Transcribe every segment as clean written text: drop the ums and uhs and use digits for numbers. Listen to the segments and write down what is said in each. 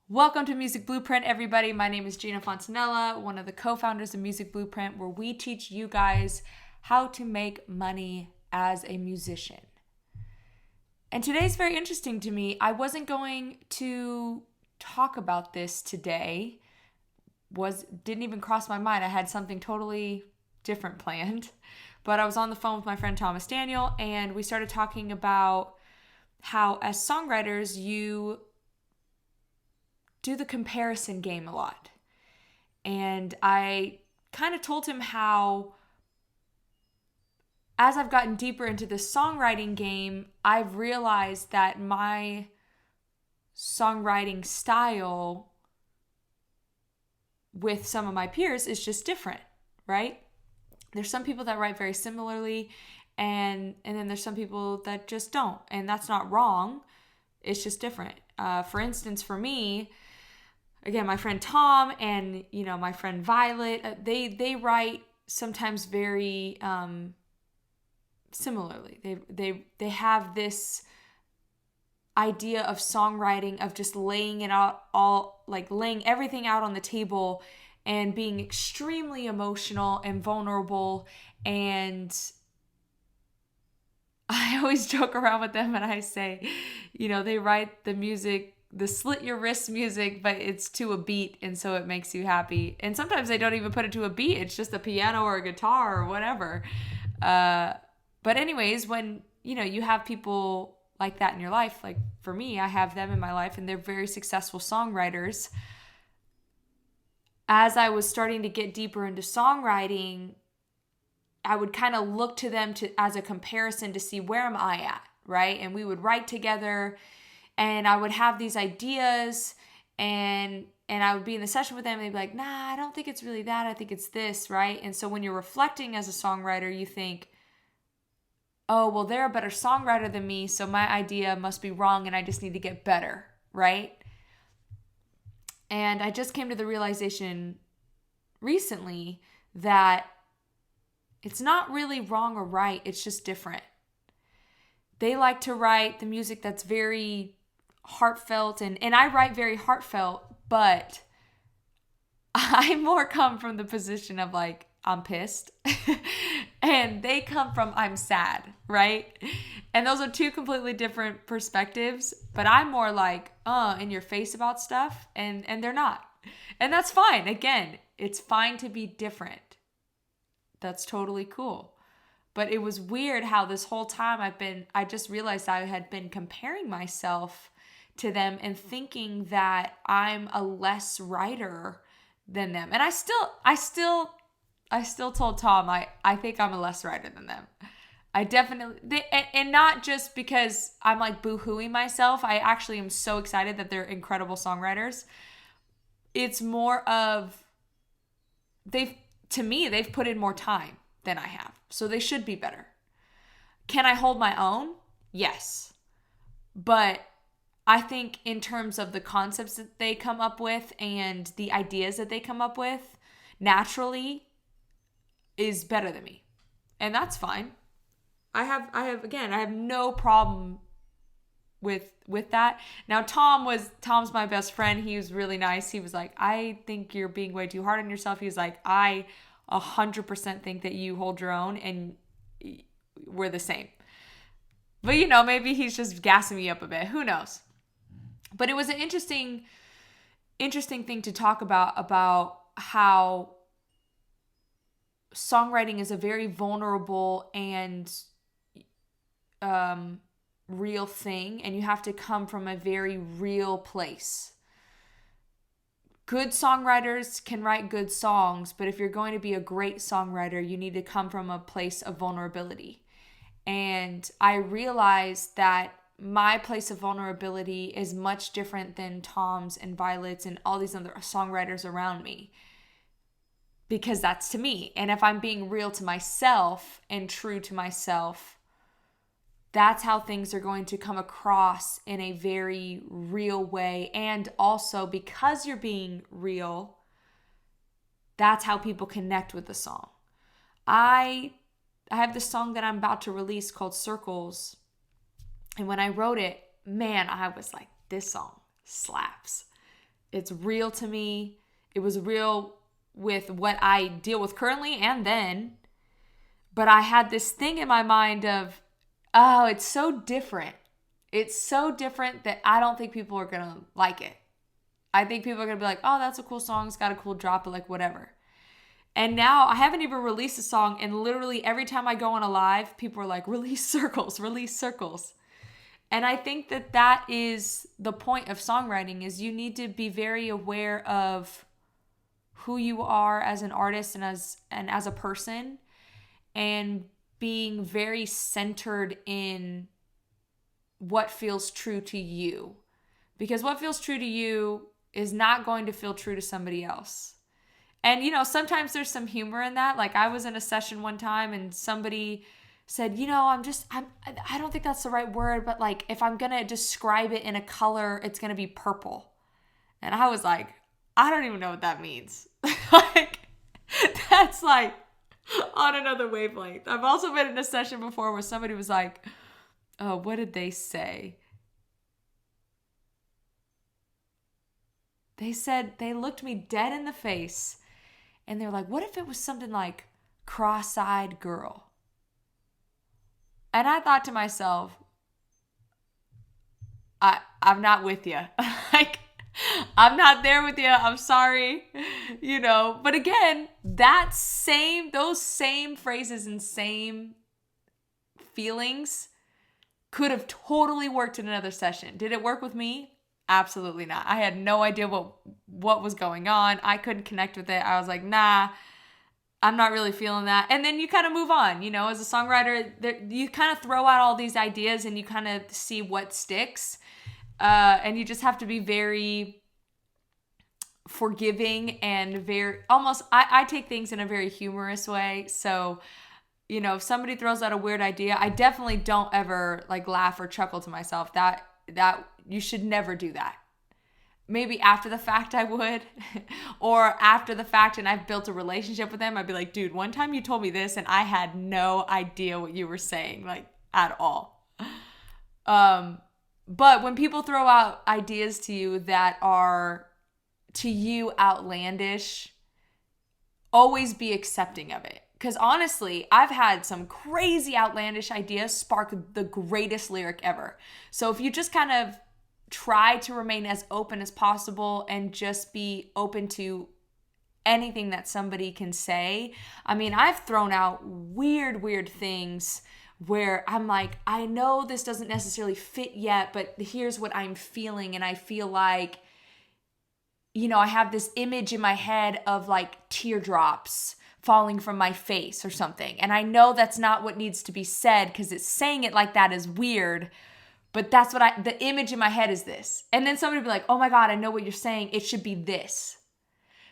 Welcome to Music Blueprint, everybody. My name is Gina Fontanella, one of the co-founders of Music Blueprint, where we teach you guys how to make money as a musician. And today's very interesting to me. I wasn't going to talk about this today. Didn't even cross my mind. I had something totally different planned. But I was on the phone with my friend Thomas Daniel, and we started talking about how as songwriters you do the comparison game a lot. And I kind of told him how as I've gotten deeper into the songwriting game, I've realized that my songwriting style with some of my peers is just different, right? There's some people that write very similarly, and then there's some people that just don't, and that's not wrong. It's just different. For instance, for me, again, my friend Tom and my friend Violet, they write sometimes very similarly. They have this idea of songwriting of just laying it out laying everything out on the table and being extremely emotional and vulnerable. And I always joke around with them and I say, they write the music, the slit your wrist music, but it's to a beat, and so it makes you happy. And sometimes they don't even put it to a beat. It's just a piano or a guitar or whatever. But anyways, when you have people like that in your life, like for me, I have them in my life, and they're very successful songwriters. As I was starting to get deeper into songwriting, I would kind of look to them as a comparison to see where am I at, right? And we would write together, and I would have these ideas, and I would be in the session with them, and they'd be like, nah, I don't think it's really that. I think it's this, right? And so when you're reflecting as a songwriter, you think, oh, well, they're a better songwriter than me, so my idea must be wrong, and I just need to get better, right? And I just came to the realization recently that it's not really wrong or right, it's just different. They like to write the music that's very heartfelt, and I write very heartfelt, but I more come from the position of like, I'm pissed. And they come from I'm sad, right? And those are two completely different perspectives, but I'm more like, in your face about stuff, and they're not. And that's fine. Again, it's fine to be different. That's totally cool. But it was weird how this whole time I just realized I had been comparing myself to them and thinking that I'm a less writer than them. And I still told Tom I think I'm a less writer than them. I definitely, and not just because I'm like boo-hooing myself. I actually am so excited that they're incredible songwriters. It's more of, they've put in more time than I have. So they should be better. Can I hold my own? Yes. But I think in terms of the concepts that they come up with and the ideas that they come up with naturally is better than me. And that's fine. I have no problem with that. Now Tom's my best friend. He was really nice. He was like, I think you're being way too hard on yourself. He was like, I 100% think that you hold your own and we're the same. But maybe he's just gassing me up a bit. Who knows? But it was an interesting thing to talk about how songwriting is a very vulnerable and real thing, and you have to come from a very real place. Good songwriters can write good songs, but if you're going to be a great songwriter, you need to come from a place of vulnerability. And I realized that my place of vulnerability is much different than Tom's and Violet's and all these other songwriters around me, because that's to me. And if I'm being real to myself and true to myself, that's how things are going to come across in a very real way. And also, because you're being real, that's how people connect with the song. I have this song that I'm about to release called Circles. And when I wrote it, man, I was like, this song slaps. It's real to me. It was real with what I deal with currently and then. But I had this thing in my mind of, oh, it's so different. It's so different that I don't think people are going to like it. I think people are going to be like, oh, that's a cool song. It's got a cool drop, but like whatever. And now I haven't even released a song. And literally every time I go on a live, people are like, release circles, release circles. And I think that that is the point of songwriting, is you need to be very aware of who you are as an artist and as a person, and being very centered in what feels true to you. Because what feels true to you is not going to feel true to somebody else. And, sometimes there's some humor in that. Like, I was in a session one time and somebody said, I don't think that's the right word, but like, if I'm going to describe it in a color, it's going to be purple. And I was like, I don't even know what that means. Like, that's like on another wavelength. I've also been in a session before where somebody was like, oh, what did they say? They said, they looked me dead in the face and they're like, what if it was something like cross-eyed girl? And I thought to myself, I'm not with you. Like, I'm not there with you. I'm sorry. But again, those same phrases and same feelings could have totally worked in another session. Did it work with me? Absolutely not. I had no idea what was going on. I couldn't connect with it. I was like, nah, I'm not really feeling that. And then you kind of move on. As a songwriter, you kind of throw out all these ideas and you kind of see what sticks. And you just have to be very forgiving and very almost, I take things in a very humorous way. So, if somebody throws out a weird idea, I definitely don't ever like laugh or chuckle to myself. That you should never do that. Maybe after the fact I would, or after the fact and I've built a relationship with them, I'd be like, dude, one time you told me this and I had no idea what you were saying, like at all. But when people throw out ideas to you that are to you outlandish, always be accepting of it. Because honestly, I've had some crazy outlandish ideas spark the greatest lyric ever. So if you just kind of try to remain as open as possible and just be open to anything that somebody can say. I mean, I've thrown out weird things where I'm like, I know this doesn't necessarily fit yet, but here's what I'm feeling. And I feel like, I have this image in my head of like teardrops falling from my face or something. And I know that's not what needs to be said because it's saying it like that is weird. But that's what the image in my head is this. And then somebody will be like, oh my God, I know what you're saying. It should be this.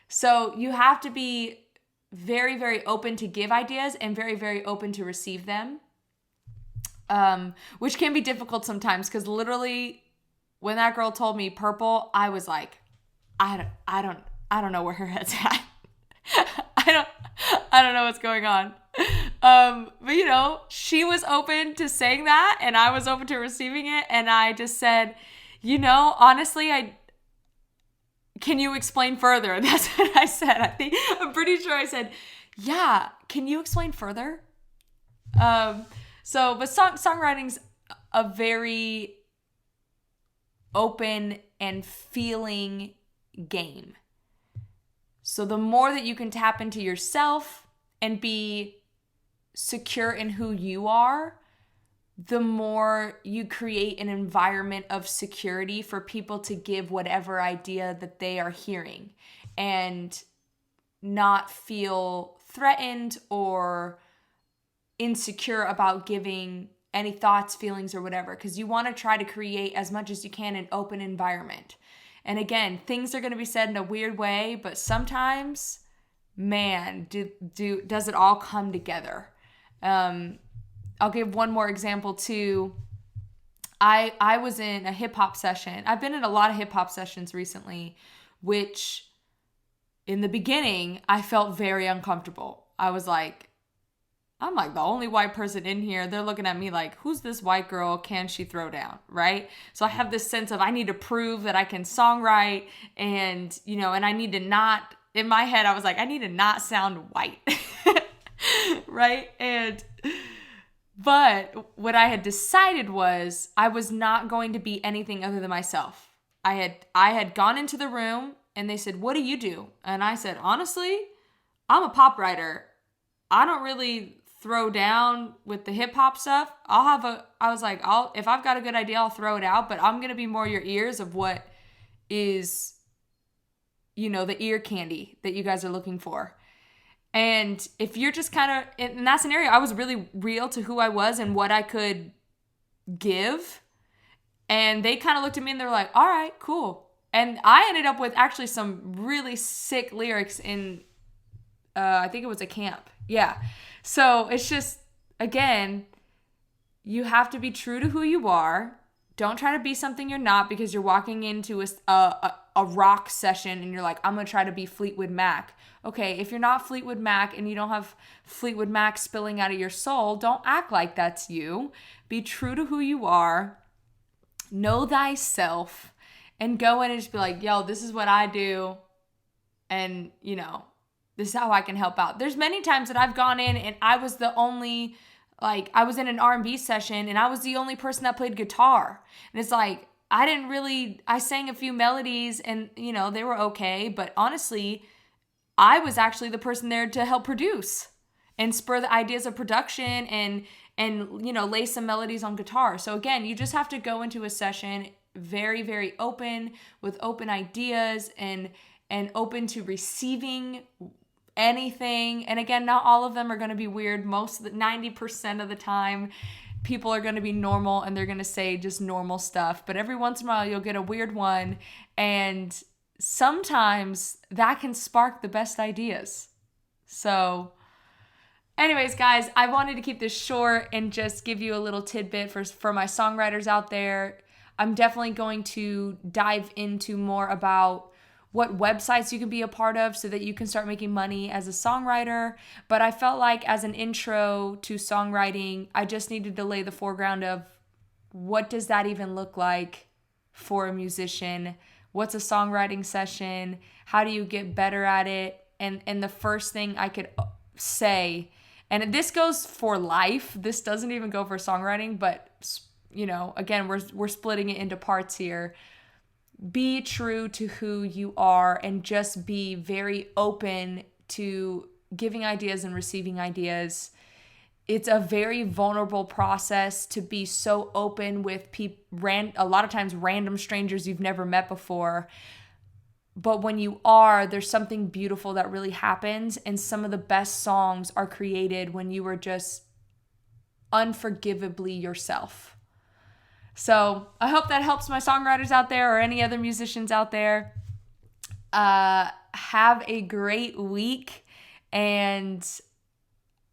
So you have to be very, very open to give ideas and very, very open to receive them. Which can be difficult sometimes because literally when that girl told me purple, I was like, I don't know where her head's at. I don't know what's going on. But she was open to saying that and I was open to receiving it. And I just said, honestly, can you explain further? That's what I said. I'm pretty sure I said, yeah, can you explain further? But songwriting's a very open and feeling game. So the more that you can tap into yourself and be secure in who you are, the more you create an environment of security for people to give whatever idea that they are hearing and not feel threatened or insecure about giving any thoughts, feelings, or whatever, because you want to try to create as much as you can an open environment. And again, things are going to be said in a weird way, but sometimes, man, does it all come together. I'll give one more example too. I was in a hip hop session. I've been in a lot of hip hop sessions recently, which in the beginning, I felt very uncomfortable. I was like, I'm like the only white person in here. They're looking at me like, who's this white girl? Can she throw down? Right? So I have this sense of I need to prove that I can songwrite and, and I need to not, in my head, I was like, I need to not sound white. Right? But what I had decided was I was not going to be anything other than myself. I had gone into the room and they said, "What do you do?" And I said, "Honestly, I'm a pop writer. I don't really throw down with the hip hop stuff. I was like, if I've got a good idea, I'll throw it out, but I'm going to be more your ears of what is, the ear candy that you guys are looking for." And if you're just kind of in that scenario, I was really real to who I was and what I could give. And they kind of looked at me and they're like, all right, cool. And I ended up with actually some really sick lyrics in, I think it was a camp. Yeah. So it's just, again, you have to be true to who you are. Don't try to be something you're not because you're walking into a rock session and you're like, I'm going to try to be Fleetwood Mac. Okay, if you're not Fleetwood Mac and you don't have Fleetwood Mac spilling out of your soul, don't act like that's you. Be true to who you are. Know thyself. And go in and just be like, yo, this is what I do. And, this is how I can help out. There's many times that I've gone in and I was the only, I was in an R&B session and I was the only person that played guitar. And it's like, I sang a few melodies and, they were okay. But honestly, I was actually the person there to help produce and spur the ideas of production and lay some melodies on guitar. So again, you just have to go into a session very, very open with open ideas and open to receiving anything. And again, not all of them are going to be weird. 90% of the time, people are going to be normal and they're going to say just normal stuff. But every once in a while, you'll get a weird one. And sometimes that can spark the best ideas. So anyways, guys, I wanted to keep this short and just give you a little tidbit for my songwriters out there. I'm definitely going to dive into more about what websites you can be a part of so that you can start making money as a songwriter. But I felt like as an intro to songwriting, I just needed to lay the foreground of what does that even look like for a musician? What's a songwriting session? How do you get better at it? And the first thing I could say, and this goes for life, this doesn't even go for songwriting, but again, we're splitting it into parts here. Be true to who you are and just be very open to giving ideas and receiving ideas. It's a very vulnerable process to be so open with a lot of times random strangers you've never met before. But when you are, there's something beautiful that really happens. And some of the best songs are created when you are just unforgivably yourself. So I hope that helps my songwriters out there or any other musicians out there. Have a great week. And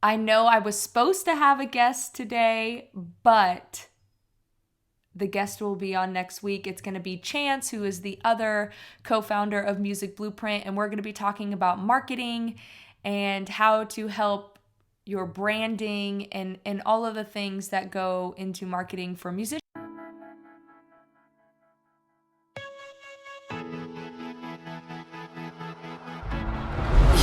I know I was supposed to have a guest today, but the guest will be on next week. It's going to be Chance, who is the other co-founder of Music Blueprint. And we're going to be talking about marketing and how to help your branding and all of the things that go into marketing for musicians.